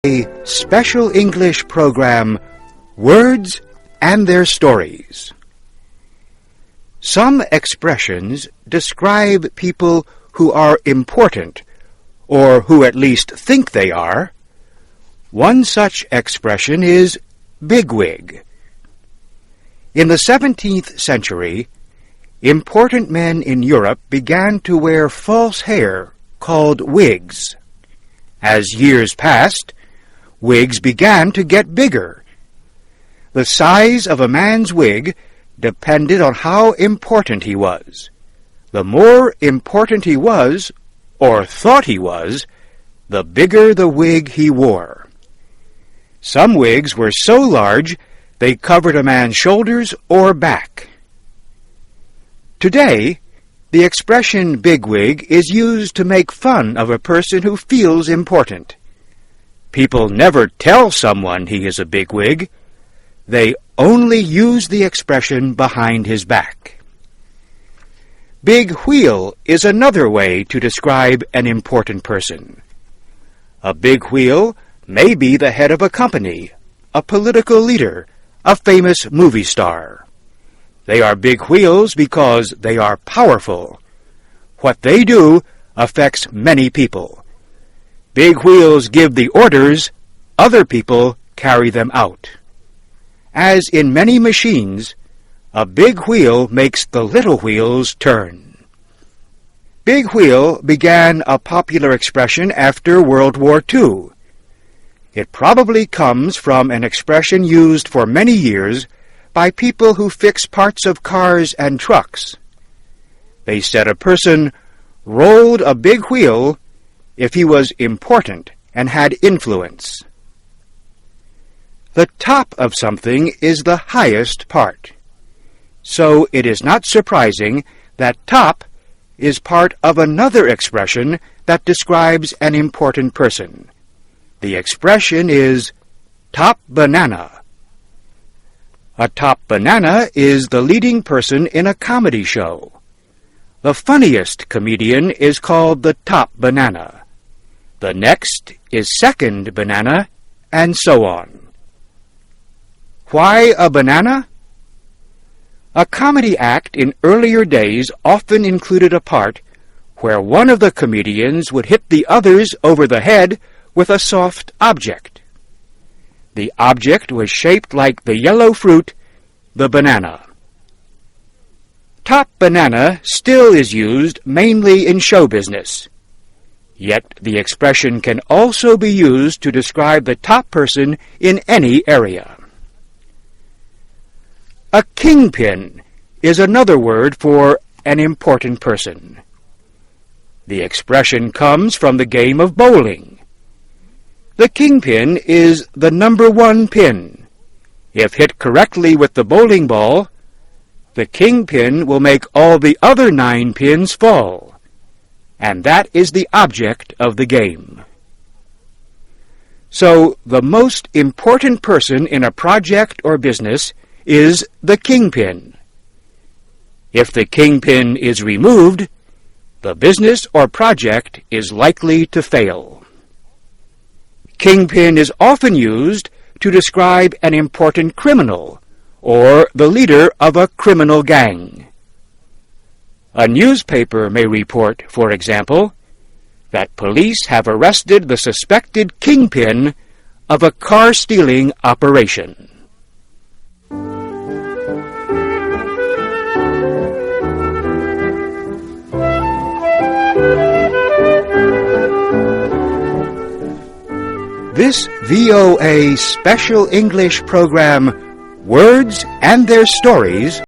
A special English program, Words and Their Stories. Some expressions describe people who are important, or who at least think they are. One such expression is bigwig. In the 17th century, important men in Europe began to wear false hair called wigs. As years passed, wigs began to get bigger. The size of a man's wig depended on how important he was. The more important he was, or thought he was, the bigger the wig he wore. Some wigs were so large they covered a man's shoulders or back. Today, the expression bigwig is used to make fun of a person who feels important. People never tell someone he is a bigwig. They only use the expression behind his back. Big wheel is another way to describe an important person. A big wheel may be the head of a company, a political leader, a famous movie star. They are big wheels because they are powerful. What they do affects many people. Big wheels give the orders, other people carry them out. As in many machines, a big wheel makes the little wheels turn. Big wheel began a popular expression after World War II. It probably comes from an expression used for many years by people who fix parts of cars and trucks. They said a person rolled a big wheel if he was important and had influence. The top of something is the highest part. So it is not surprising that top is part of another expression that describes an important person. The expression is top banana. A top banana is the leading person in a comedy show. The funniest comedian is called the top banana. The next is second banana, and so on. Why a banana? A comedy act in earlier days often included a part where one of the comedians would hit the others over the head with a soft object. The object was shaped like the yellow fruit, the banana. Top banana still is used mainly in show business. Yet the expression can also be used to describe the top person in any area. A kingpin is another word for an important person. The expression comes from the game of bowling. The kingpin is the number one pin. If hit correctly with the bowling ball, the kingpin will make all the other 9 pins fall, and that is the object of the game. So, the most important person in a project or business is the kingpin. If the kingpin is removed, the business or project is likely to fail. Kingpin is often used to describe an important criminal or the leader of a criminal gang. A newspaper may report, for example, that police have arrested the suspected kingpin of a car-stealing operation. This VOA Special English program, Words and Their Stories,